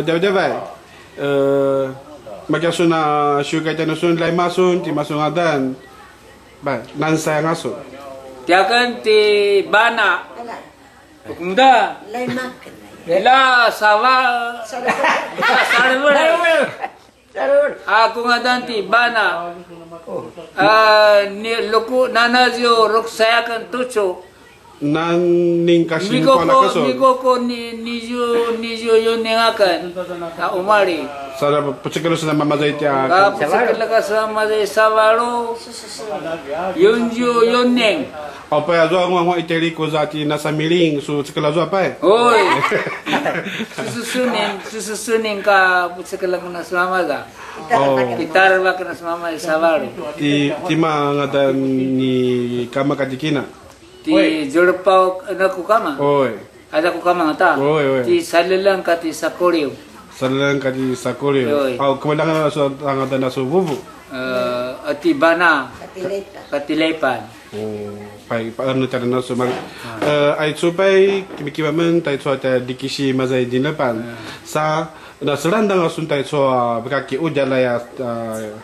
jauh-jauh. Macam suna syukai tanah sun lai masun ti masun adan. Ba, nan saya ngasun. Tiakan ti bana. Kunda. Lai makan. La sawa. Sarul. Aku ngadan ti bana. Ni luku nanazio ruk saya kan tucu. Nan ning kasih pala kaso. Miko nijo yo nengakan. Ta umari. Sada pecekelo sana mama zai tia. Pecekelo ka sama zai sawalo. Yonjo yoneng. Apa ya zo ngwa iteri ko zati nasa miling su cekelo zo apa? Oi. Susunin ka pecekelo na sama za. Gitar ba kana sama sawalo. Ti ma ngadan ni kama kadikina. Ti jorpau na kukama. Oi. Ada kukama ngata. Oi. Ti salelang ka ti sakoriu. Salelang ka ti sakoriu. Au kemenangan so ngadan so bubu. Ati bana. Katilepan. Pai anu tara na so mag. Ai supai kimikibamen tai so ta dikisi mazai dinepan. Sa na serandang asun tai so berkaki ujala ya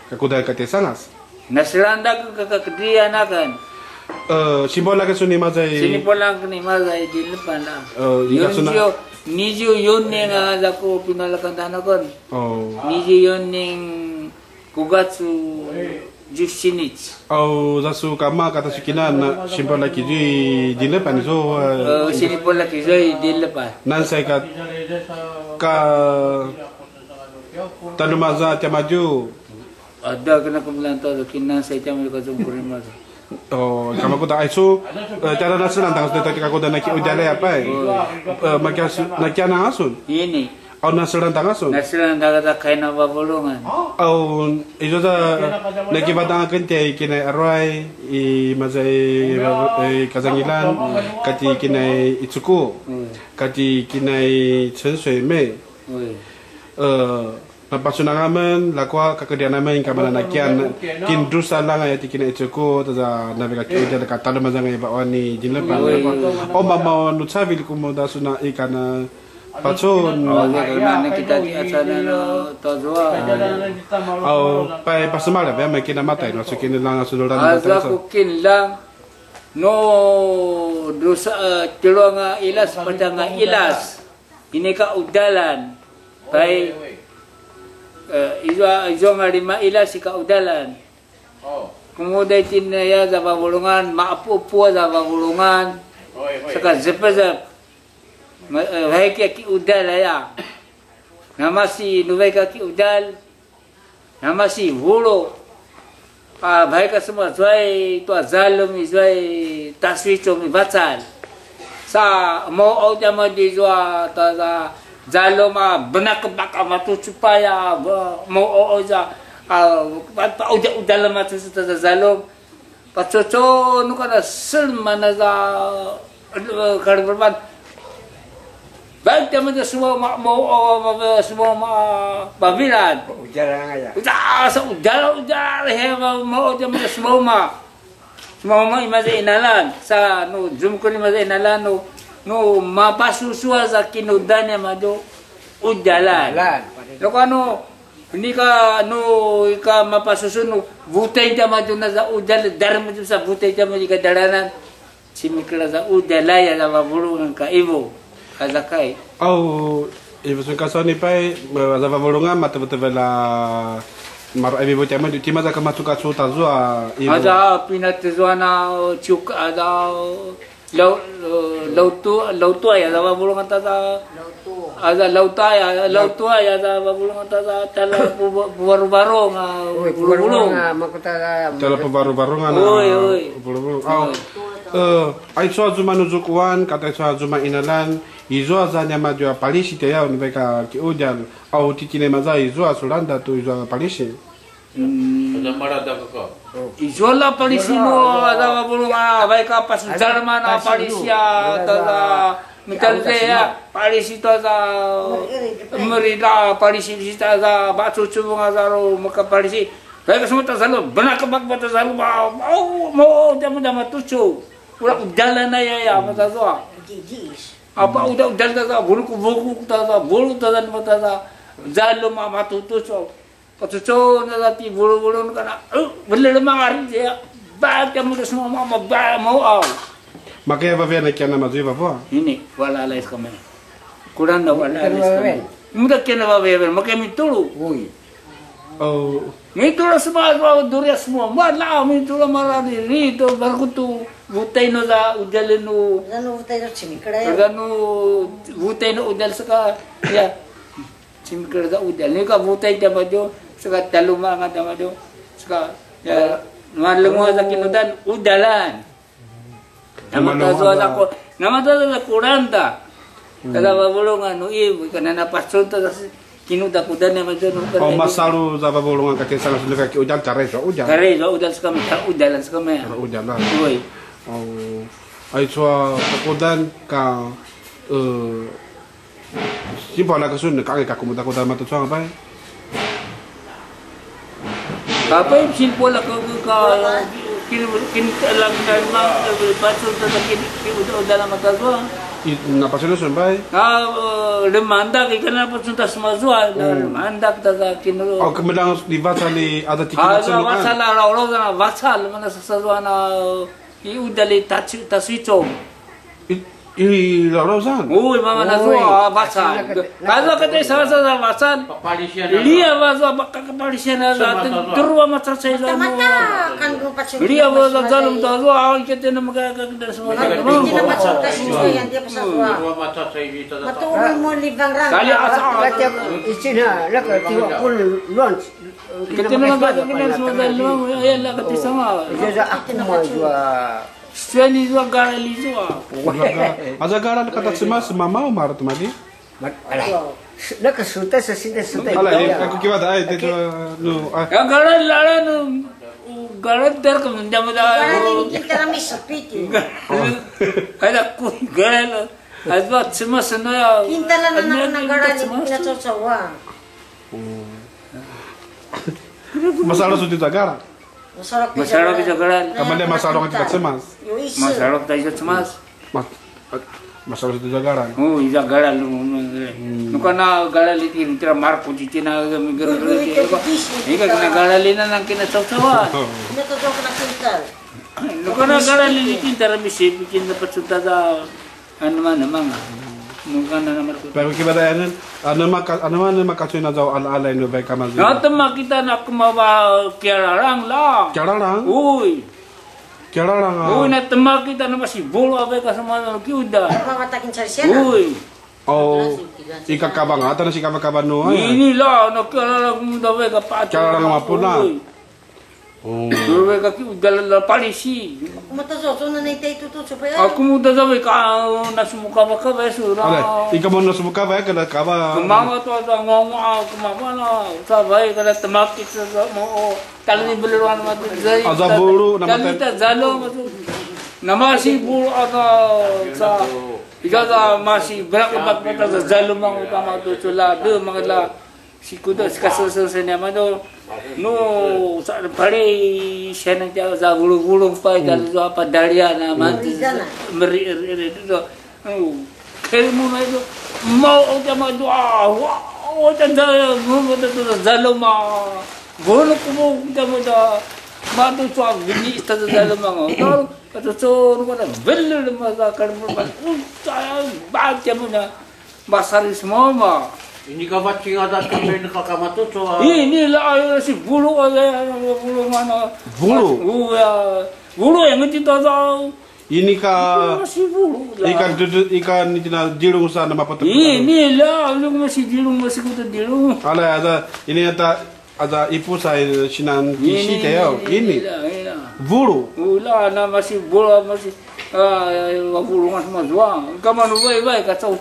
kakuda kate sangas. Nasranda ka kedia nakan. Simbol lagi suni mazai. Simbol lagi ni mazai di depan lah. Nijo yoneng ada ko pinalakan tanakon. Nijo yoneng kugatsu jusinich. Zasu kama kata sukina na simbol lagi di depan so. Simbol lagi di depan. Nan saya ka tanu maza tiamaju. Ada kena kemudian tu kinan saya cuma kau kurim maza. Kama ko ta aiso cara nasalan tang dito ka ko da naki ujale apa makias nakiana asun ini nasalan tang asun nasalan daga kaina babulungan izo da naki batang kente kina arwai I mazai kazangilan kati kina itsuku kati kina chen shui mei Napasunangaman lakwa kakadian naman kamana nakian kin dusa lang ay tikina itsuko taza navega kida la katalo mazanga iba wani jinlepa o mama no tsabil kumoda suna ikana patson na kita di asana no tozwa pai pasamala be makina matay no sukina lang sudoran asa kukin lang no dosa tilonga ilas padanga ilas ini ka udalan pai izo ngarima ila si kaudalan. Kemudian tinaya za babulungan, maapu-pu za babulungan. Saka zepazap. Hai ki udal ya. Nama si nubai ki udal. Nama si hulo. Bahai ka semua zuai tu zalum zuai taswicong bacal. Sa mau au jama di zua ta Zaloma benak baka matu supaya mau oja pa udah lama tu zalom pacoco nu kana selmana za karban baik teman semua mau semua babilan Ujaran aja. Udah he mau teman semua imazai inalan sa nu zoom ko imazai inalan no mapasusuwa za kinudanya mado ujalan loko ano ini ka no ika mapasusu no vutay ta mado na za ujal dar mo sa vutay ta mo ika daranan simikla za ujalaya za babulungan ka ibo kazakai ibo sun kasani pai za babulungan matabela mar ibo tema di tima za kamatuka suta zua ibo ada pinatezwa na chuk ada lautu ya za babulungan ta za ada lautu ya za babulungan ta za tala baru-baru nga bulung tala baru-baru nga bulung ai so zuma nuzukuan kata so zuma inalan izo azanya majua palisi te ya univeka ki ujal au tikine maza izo asulanda tu izo palisi ada marada koko izola palisi no ada babulungan baik apa Jerman palisia ta mitalde ya palisi to za merida palisi ta za bacu cubung azaro maka palisi baik semua ta selalu benak kebak bata selalu mau jamu tucu ulah jalan ya mata zo Apa udah tata bulu tata bulu tata zalo mama tutuso patuso na ti bulu kana bener mangari dia bag kamu semua mama ba mau au Makanya apa vena kiana mazu apa? ini wala lais kami kurang dah wala lais kami muda kiana ba ver makanya mitulu Oh, mitulu semua duria semua wala mitulu marani rito barkutu Vutai no da udalenu. Ganu vutai no chimikada. Ganu vutai no udal saka ya chimikada da udal. Nika vutai da majo saka taluma nga da majo saka ya malungo sa kinudan udalan. Namatazo sa kuranta. Kada babulungan no ibu kana na pasunta sa kinuda kudan na majo no. Oh masalu za babulungan ka kesana sudah ka udal carejo udal. Carejo udal saka udalan saka me. Udalan. Oi. Oh, ay chua pakudan ka simpa na kasun ka ka kumuda ko dama to chua ba Kapay simpo la ka kin lang na ma paso ta kin udala matazwa na pasino sun ba demanda ki kana pasunta smazwa demanda ta kin oh kemudian di vasali ada tiket sunu vasala ro na vasal mana sazwa na I udali tasito. I Lorozan. Uy, mama na zua basan. Kalau kata sa basan. Lia bazo bakka kapalisya na turwa mata sa ilo. Mata kan ko pasu. Lia bazo zalum to zua awal kita na magaganda sa mga. Hindi na pasu kasi yan dia pasu. Matulog mo libang rang. Kali asa. Ichina laka tiwa pun lunch. Kita na magaganda sa mga dalawang ayan la kati sama. Jaza aku mau jual. Suani zua garali zua. Aza gara kata semas mama umar tumadi. Laka suta sesinde suta. Ala aku kiwa da ay dito no. Yang garal lala no garal ter kam ndama da. Garal ni kita rami sapiti. Ada ku garal. Azwa semas no ya. Kita la na garal ni na chochawa. Masalah sudah tagara. Masarap kita garal. Kamande masalah kita semas. Masalah kita semas. Masalah sudah tagara. Oh, iya garal no kana garal itin tira marco titina migro. Ika kana garalina nang kina chochawa. Ina to kana kintal. No kana garal itin tira misi bikin dapat suta da ano Nungan na naman ko. Pero kiba da yan, ano man makasuy na daw alay no bay kamaz. Natama kita na kumawa kiararang la. Kiararang? Uy. Kiararang. Uy, natama kita na masibolo abay kasama na kiuda. Mamatakin sa siya. Uy. Oh, ikakabang ata na si kabakaban no. Ini la no kiararang mo daw ka pa. Kiararang mapuna. Oh. Daw ka kiuda la palisi. Kumatazo so na naitay tutu supaya. Aku muda daw ka nasumuka ba ka ba sura. Ale, ikaw mo nasubuka ba kada kaba. Kumawa to sa ngongo kumawa na sabay kada tamakit sa mo talani buluran matu zai. Azaburu namatay. Talita zalo matu. Namasi bulu ata sa igaga masi berak mata sa zalo mang utama to sula de mangala sikuda kaso sa nama do no sa pare siya na sa gulong pa dal apa daria na mati meri do kaya mo na ito mau utama do o tanda mo to zalo ma gulong ko mo utama da matu sa bini sta zalo ma no kato so no na belle ma sa karmo ba ba mo na masaris mo ma. Ini kabating ada kamera kakamatuto. Ini lah si bulu ada bulu mana? Bulu. Bulu yang itu tahu. Ini ka Si bulu. ikan ni tina dirung sa na mapato. Ini lah, lu masih dirung masih kutu dirung. Ala ini ada ipu sa sinan kisi tayo. Ini. Bulu. Ula na masih bulu masih bulu mas wang. Kamu nubai ka cau.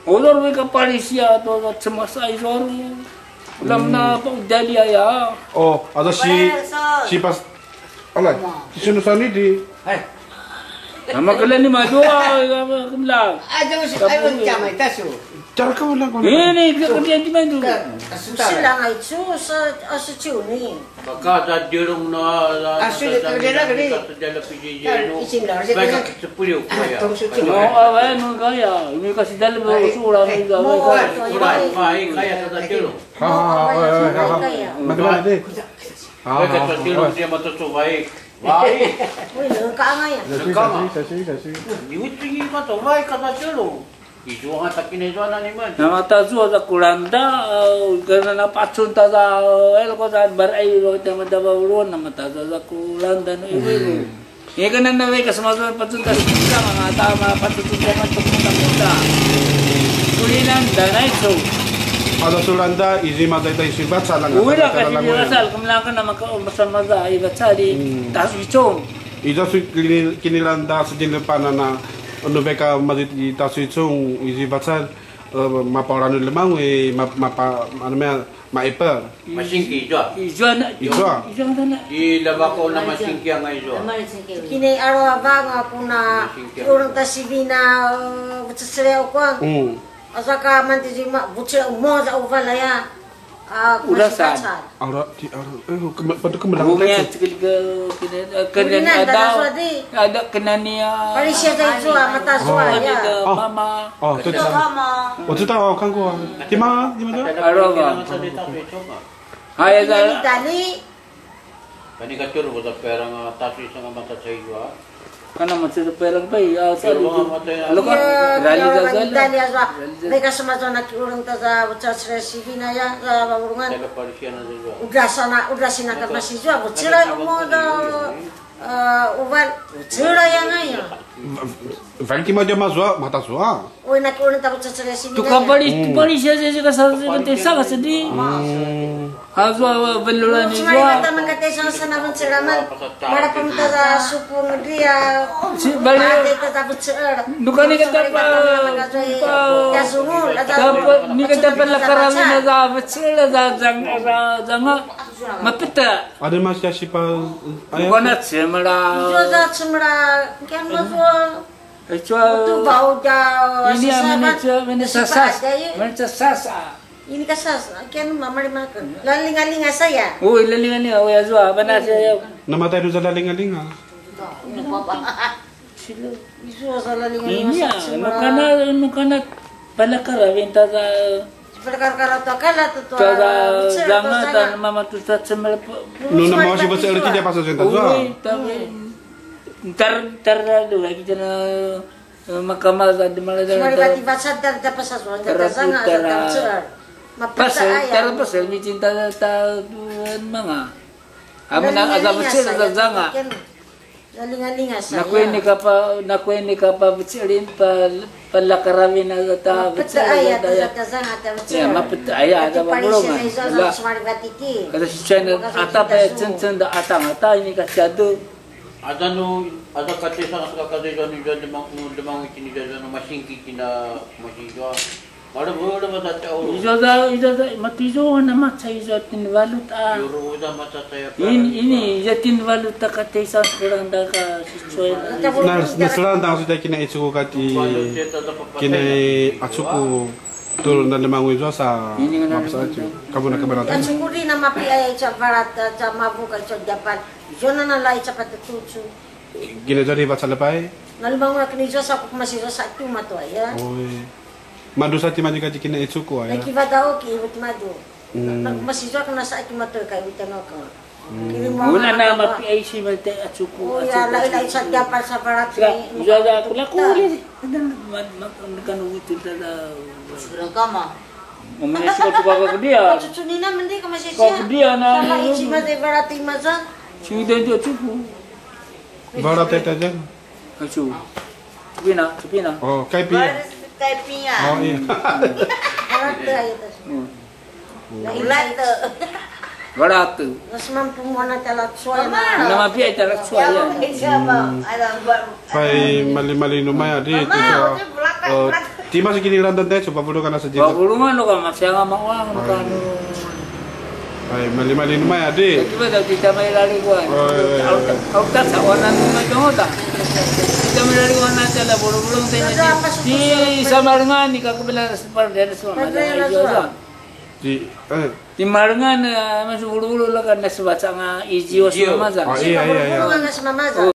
Olor mereka Palisia atau semasa itu dalam na pagdalia ya. Oh, ada si pas. Ala, si sunusan ini di. Nama kalian ni madua, kemla. Ada ayo jamai tasu. Cara kamu lang kung Ini dia kerja di mana tu? Sila nga ito sa asosyo ni. Baka sa dirong na Asli kerja lah kerja. Dala PJJ no. Isin lah. Baka sepuluh kaya. Oh, awak ni kaya. Ini kasih dalam surah ni awak. Kurai kaya sa dirong. Madala di. Baka sa dirong dia matutuway. Wai. Uy, nangka nga yan. Kasi. Iwit pingi ka to, wai ka sa dirong. Isu nga ta kinedwa na ni man. Nama tazu ada kulanda kerana nak patsun taza elko saat berai lo tema daba ulun nama tazu ada kulanda no ibu. Ini kan anda mereka semasa patsun tazu kita mengata ma patsun tema tu kita. Kulinan dan itu. Ada sulanda izi madai tai sibat salang. Uira kasi dirasal kumlakan nama ka masan maza ibat sari tazu icong. Ida su kinilanda sa dinlepana na ano beka madit tasu itong izi batsal mapaurano lemang mapa ano maipa. Masingki jwa. Ijuan na. Ilaba ko na masingki ang jwa. Kini araw ba nga kuna urang tasibina butsere ko. Asaka mantijima butsere mo za uvalaya. Urasan. Aura pada kemelang Bunganya kena ada kena niya. Parisya sa ito mata suwa ya. Mama. Oh, tu tahu kan gua. Di mana? Arawa. Hai Kini tani Kani ka turo sa pera nga tasu sa mata sa jwa. Kana masih sepelang bayi. Asal Pero itu. nga matay Lo kan rali Dali dasal. aswa. Mereka semacam nak urang taza butsere sibina ya urungan. Taga parisya na sa jwa. Udrasina ka masijwa butsere mo da uval butsere ya nga ya. Vanki mau dia mazwa mata zwa. Uy nak urang ta butsere sibina. Tu kapari siya sa sangat sedih. Hazwa belulan ni Semua jua. kata mengkata sana benceraman. Mara pemta supu dia. Si bali. Ada kata butsere. Duka ni kata pa. Ya sungul. Ni kata pa lakarami na za betul za janga mapita. Ada masih siapa ayah? Bukan semula. Joza cemra kan mazwa. Tu Itu bau da. ini mana sasa. Ini kasas. Kan mama makan. Laling-aling saya. Oh, lalingan ni awak azwa bana saya. Nama tayo sa lalinga-linga. Isu asal laling-aling Ini ya, nukana palakara vinta za Perkara kala tu tu. janga dan mama tu sa semula. Nuna mau si basa erti dia pasal senta zwa. Ntar dulu lagi jana mahkamah di mana Semua bati baca dar dapat sesuatu. Dar sangat dar cer. pasal pasal ni cinta tahuan mga. Amin na agak betul agak zanga. Laling-aling saya. Nakuini ka pa betulin palakaramin na ta betul. Ayat zanga dar cer. Ya mapet ayat ada bangulungan. Semua bati ti. Kata si channel ata pa cen da atang ata ini ka jadu. Ada no, ada kate sa kakade jwa ni jwa limang ikini jwa no masingki kina masijwa. Mara bolo mata tao. Ijaza matizo na matsay sa tinvalut a. Yuro uda mata saya. Ini ya tinvalut ta kate sa kurang da ka si choy. Naselandang sudah kina itsuko kati kina atsuko turun dan lemang zwa sa mapsa acu. Kamu nak keberatan? Kan sungguh nama pi ay barat mabu ka Japan. Jona na lai cepat tutu. Gina jadi baca lepai. Lalu bangun kini jasa aku masih jasa tu matu ya. Oi. Madu sati maju kaji kina itsuko ya. Lagi badao ki ibut madu. Masih jasa kena sa itu matu kai utano ka. Una na mapi ay si malte atsuko. Oh ya lai sa Japan sa barat ni. Ijaza kula kuli. Kan itu da. Surang kama. Umene ko ka dia. Cucunina mende ka masih Ko dia na. Sama ichi made barat imaza. Sudah dia atsuko. Barat teta aja. Atsu. Supina. Oh, kaipi. Kaipinga. Oh iya. Barat ay tas. Ulat. Barat. Nas mampu mo na talat soya na. Nama pi ay tarak suaya. Pai mali-mali numaya di itu. Di masih kini lantan teh coba bulu kana saja. Babulungan lo ka masyanga mawang kan. Pai mali-mali numaya di. Kita dah kita may lali kuan. Au tak sawanan mo may kangota. Kita may na bulong tayo Ada na pasok di sa- sa marangan ni kakabila sa parda sa mga Parda ijo na sa. Di marangan masuk bulu-bulu lah kan nasbat sa nga ijo sa Ijo. maza. Oh, iya, iya, iya. Bulungan nga sa mamaza.